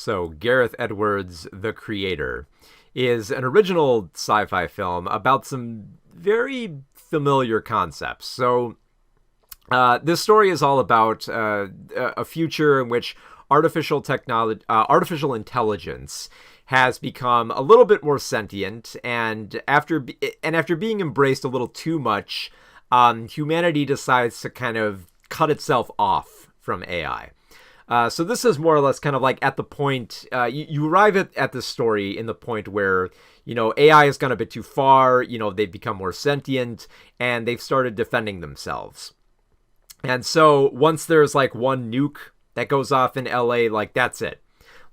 So, Gareth Edwards, The Creator, is an original sci-fi film about some very familiar concepts. So, this story is all about a future in which artificial intelligence has become a little bit more sentient, and after being embraced a little too much, humanity decides to kind of cut itself off from AI. So this is more or less kind of like at the point, you arrive at this story in the point where, AI has gone a bit too far, they've become more sentient, and they've started defending themselves. And so once there's like one nuke that goes off in LA, like that's it.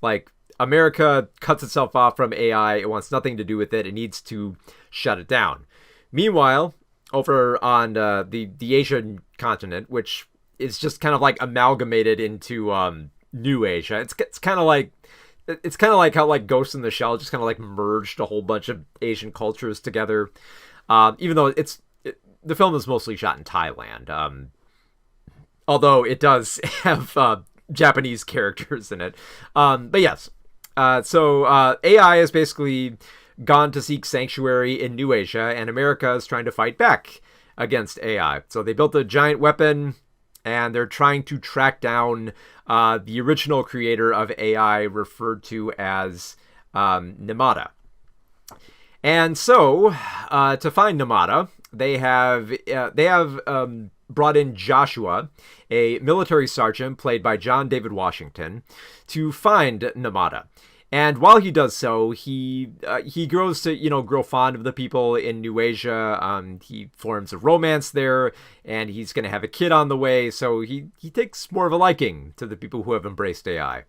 Like America cuts itself off from AI, it wants nothing to do with it, it needs to shut it down. Meanwhile, over on the Asian continent, which is just kind of like amalgamated into New Asia. It's kind of like how like Ghost in the Shell just kind of like merged a whole bunch of Asian cultures together. Even though the film is mostly shot in Thailand, although it does have Japanese characters in it. But yes, so AI has basically gone to seek sanctuary in New Asia, and America is trying to fight back against AI. So they built a giant weapon, and they're trying to track down the original creator of AI, referred to as Namada. And so, to find Namada, they have brought in Joshua, a military sergeant played by John David Washington, to find Namada. And while he does so, he grows to, grow fond of the people in New Asia. He forms a romance there, and he's going to have a kid on the way. So he takes more of a liking to the people who have embraced AI.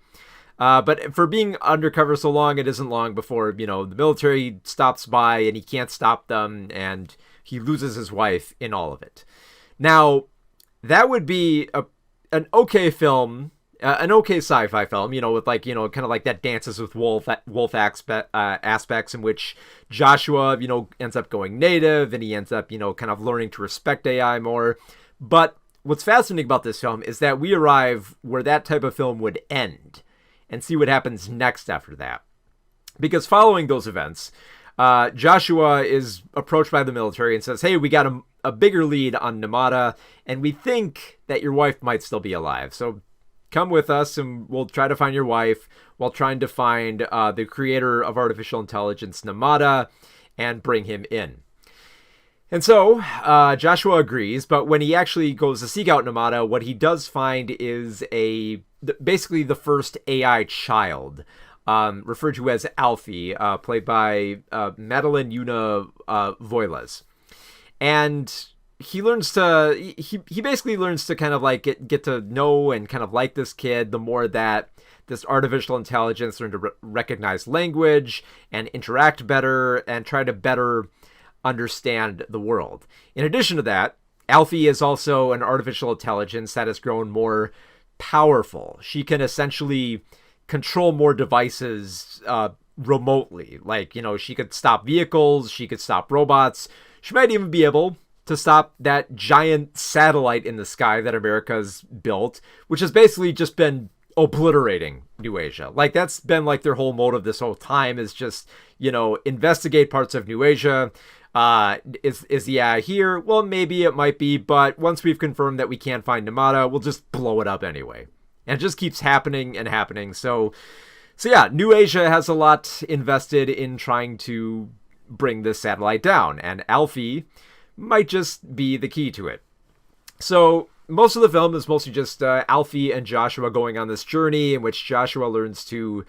But for being undercover so long, it isn't long before, the military stops by and he can't stop them, and he loses his wife in all of it. Now, that would be an okay film. An okay sci-fi film, with like, kind of like that dances with wolf aspects in which Joshua, ends up going native, and he ends up, kind of learning to respect AI more. But what's fascinating about this film is that we arrive where that type of film would end and see what happens next after that. Because following those events, Joshua is approached by the military and says, hey, we got a bigger lead on Namada, and we think that your wife might still be alive. So come with us and we'll try to find your wife while trying to find the creator of artificial intelligence, Namada, and bring him in. And so Joshua agrees, but when he actually goes to seek out Namada, what he does find is basically the first AI child, referred to as Alfie, played by Madeline Yuna Voiles. And he basically learns to kind of like get to know and kind of like this kid the more that this artificial intelligence learn to recognize language and interact better and try to better understand the world. In addition to that, Alfie is also an artificial intelligence that has grown more powerful. She can essentially control more devices remotely. Like, she could stop vehicles, she could stop robots. She might even be able to stop that giant satellite in the sky that America's built, which has basically just been obliterating New Asia. Like, that's been like their whole motive this whole time, is just, investigate parts of New Asia. Is the AI here? Well, maybe it might be, but once we've confirmed that we can't find Namada, we'll just blow it up anyway. And it just keeps happening and happening. So yeah, New Asia has a lot invested in trying to bring this satellite down, and Alfie might just be the key to it. So most of the film is mostly just Alfie and Joshua going on this journey in which Joshua learns to,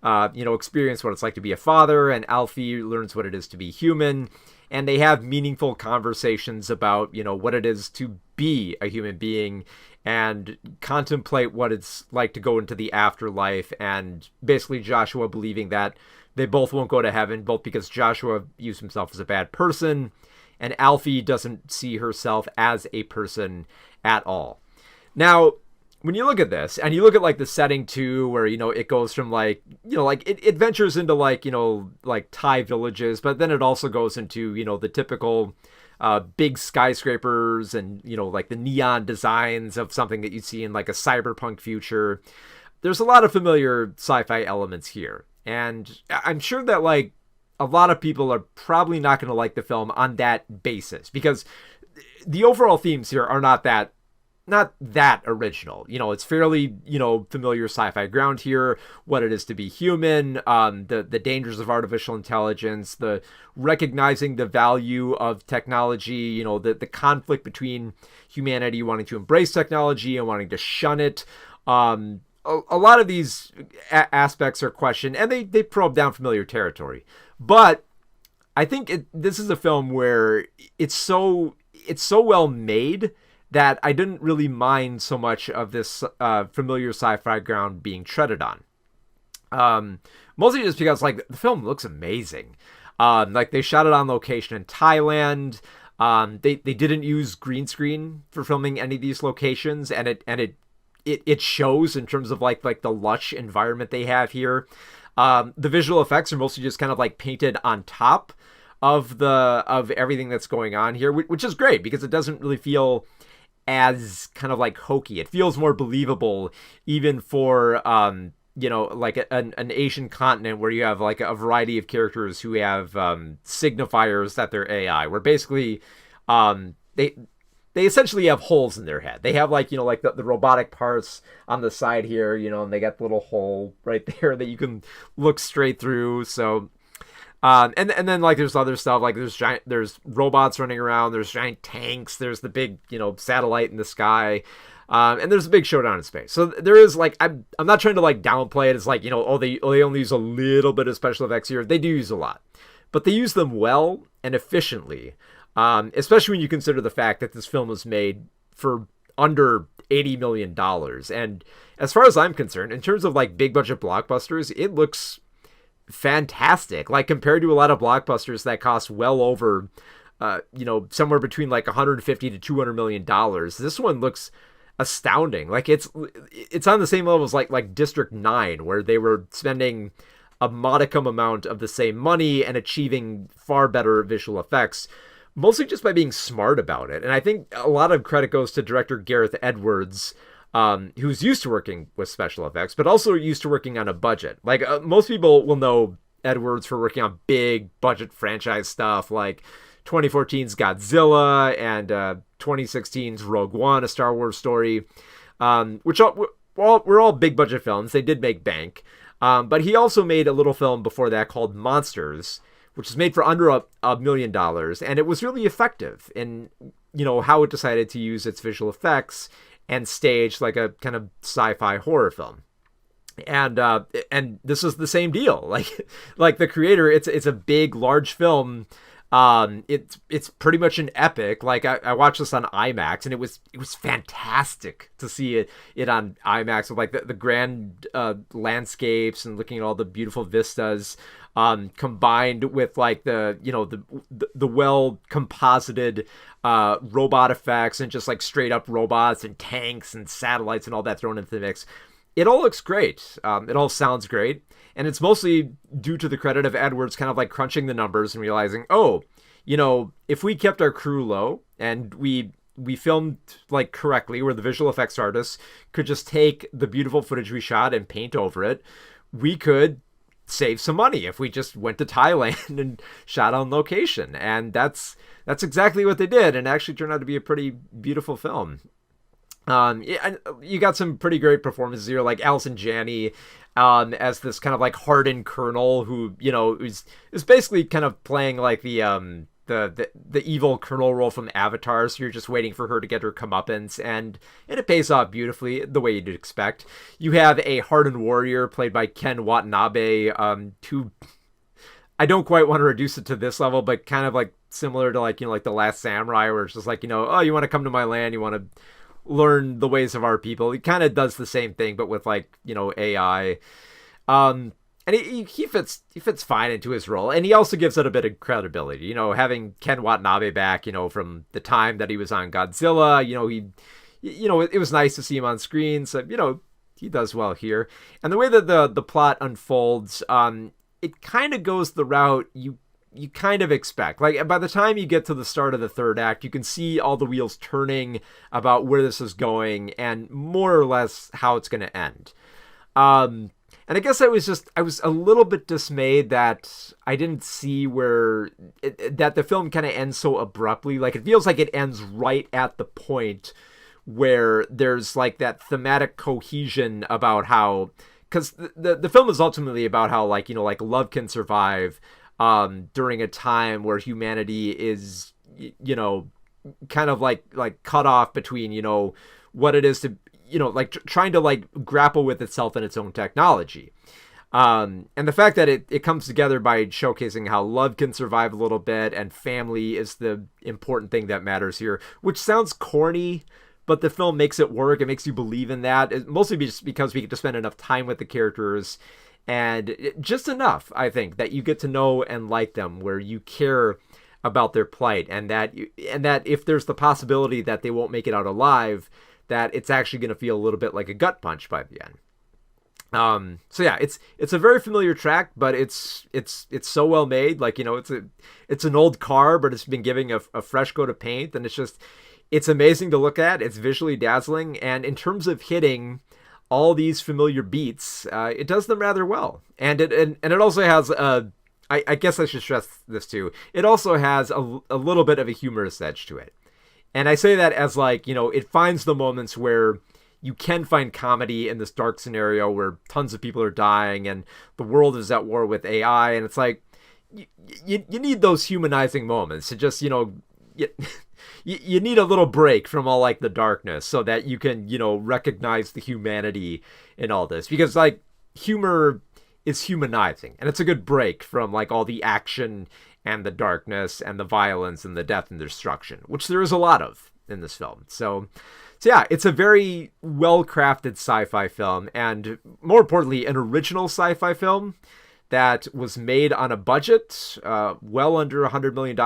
experience what it's like to be a father, and Alfie learns what it is to be human. And they have meaningful conversations about, what it is to be a human being and contemplate what it's like to go into the afterlife. And basically Joshua believing that they both won't go to heaven, both because Joshua views himself as a bad person and Alfie doesn't see herself as a person at all. Now, when you look at this, and you look at like the setting too, where, it goes from like, it ventures into like, like Thai villages, but then it also goes into, the typical big skyscrapers and, like the neon designs of something that you'd see in like a cyberpunk future. there's a lot of familiar sci-fi elements here, and I'm sure that like a lot of people are probably not going to like the film on that basis, because the overall themes here are not that original. It's fairly, familiar sci-fi ground here, what it is to be human, the dangers of artificial intelligence, the recognizing the value of technology, the conflict between humanity wanting to embrace technology and wanting to shun it. A lot of these aspects are questioned, and they probe down familiar territory. But I think this is a film where it's so well made that I didn't really mind so much of this familiar sci-fi ground being treaded on. Mostly just because like the film looks amazing. Like they shot it on location in Thailand. They didn't use green screen for filming any of these locations, and it shows in terms of like the lush environment they have here. The visual effects are mostly just kind of like painted on top of everything that's going on here, which is great because it doesn't really feel as kind of like hokey. It feels more believable even for like an Asian continent where you have like a variety of characters who have signifiers that they're AI, where basically they essentially have holes in their head. They have like like the robotic parts on the side here, and they got the little hole right there that you can look straight through. So and then like there's other stuff, like there's robots running around, there's giant tanks, there's the big satellite in the sky, and there's a big showdown in space. So there is like I'm not trying to like downplay it as like they only use a little bit of special effects here. They do use a lot, but they use them well and efficiently, especially when you consider the fact that this film was made for under $80 million. And as far as I'm concerned, in terms of like big budget blockbusters, it looks fantastic, like compared to a lot of blockbusters that cost well over somewhere between like 150 to 200 million dollars. This one looks astounding. Like it's on the same level as like District 9, where they were spending a modicum amount of the same money and achieving far better visual effects, mostly just by being smart about it. And I think a lot of credit goes to director Gareth Edwards, who's used to working with special effects, but also used to working on a budget. Like most people will know Edwards for working on big budget franchise stuff like 2014's Godzilla and 2016's Rogue One, a Star Wars story, which were all big budget films. They did make bank. But he also made a little film before that called Monsters, which was made for under $1 million. And it was really effective in, how it decided to use its visual effects and stage like a kind of sci-fi horror film. And this is the same deal. Like the creator, it's a big, large film. It's pretty much an epic. Like I watched this on IMAX, and it was fantastic to see it on IMAX with like the grand landscapes and looking at all the beautiful vistas, combined with like the well composited robot effects and just like straight up robots and tanks and satellites and all that thrown into the mix. It all looks great. It all sounds great. And it's mostly due to the credit of Edwards kind of like crunching the numbers and realizing, if we kept our crew low and we filmed like correctly, where the visual effects artists could just take the beautiful footage we shot and paint over it, we could save some money if we just went to Thailand and shot on location. And that's exactly what they did, and actually turned out to be a pretty beautiful film. You got some pretty great performances here, like Allison Janney as this kind of like hardened colonel who is basically kind of playing like the evil colonel role from Avatar. So you're just waiting for her to get her comeuppance, and it pays off beautifully the way you'd expect. You have a hardened warrior played by Ken Watanabe, who I don't quite want to reduce it to this level, but kind of like similar to like like The Last Samurai, where it's just like oh, you want to come to my land, you want to learn the ways of our people. He kind of does the same thing, but with like AI. And he fits fine into his role, and he also gives it a bit of credibility. Having Ken Watanabe back, from the time that he was on Godzilla, it was nice to see him on screen. So he does well here, and the way that the plot unfolds, it kind of goes the route you kind of expect. Like by the time you get to the start of the third act, you can see all the wheels turning about where this is going and more or less how it's going to end. And I guess I was a little bit dismayed that I didn't see that the film kind of ends so abruptly. Like, it feels like it ends right at the point where there's like that thematic cohesion about how, because the film is ultimately about how, like, like love can survive during a time where humanity is, kind of like cut off between, what it is to, like trying to like grapple with itself and its own technology. And the fact that it comes together by showcasing how love can survive a little bit and family is the important thing that matters here, which sounds corny, but the film makes it work. It makes you believe in that, mostly just because we get to spend enough time with the characters, and just enough, I think, that you get to know and like them, where you care about their plight, and that if there's the possibility that they won't make it out alive, that it's actually going to feel a little bit like a gut punch by the end. So yeah, it's a very familiar track, but it's so well made. Like, it's an old car, but it's been giving a fresh coat of paint, and it's amazing to look at. It's visually dazzling, and in terms of hitting all these familiar beats, it does them rather well. And it also has I guess I should stress this too. It also has a little bit of a humorous edge to it. And I say that as like, it finds the moments where you can find comedy in this dark scenario where tons of people are dying and the world is at war with AI. And it's like, you need those humanizing moments to just, you need a little break from all like the darkness so that you can, recognize the humanity in all this. Because like humor is humanizing, and it's a good break from like all the action and the darkness and the violence and the death and destruction, which there is a lot of in this film. So yeah, it's a very well-crafted sci-fi film, and more importantly, an original sci-fi film that was made on a budget well under $100 million,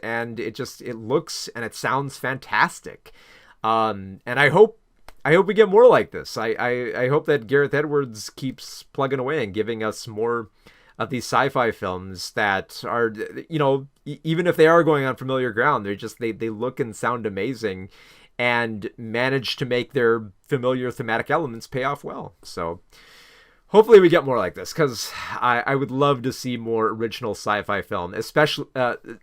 and it looks and it sounds fantastic. And I hope we get more like this. I hope that Gareth Edwards keeps plugging away and giving us more of these sci-fi films that are, even if they are going on familiar ground, they look and sound amazing and manage to make their familiar thematic elements pay off well. So hopefully we get more like this, because I would love to see more original sci-fi film, especially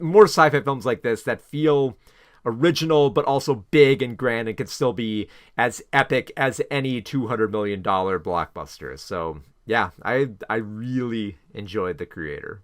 more sci-fi films like this that feel original but also big and grand and can still be as epic as any $200 million blockbuster. So yeah, I really enjoyed The Creator.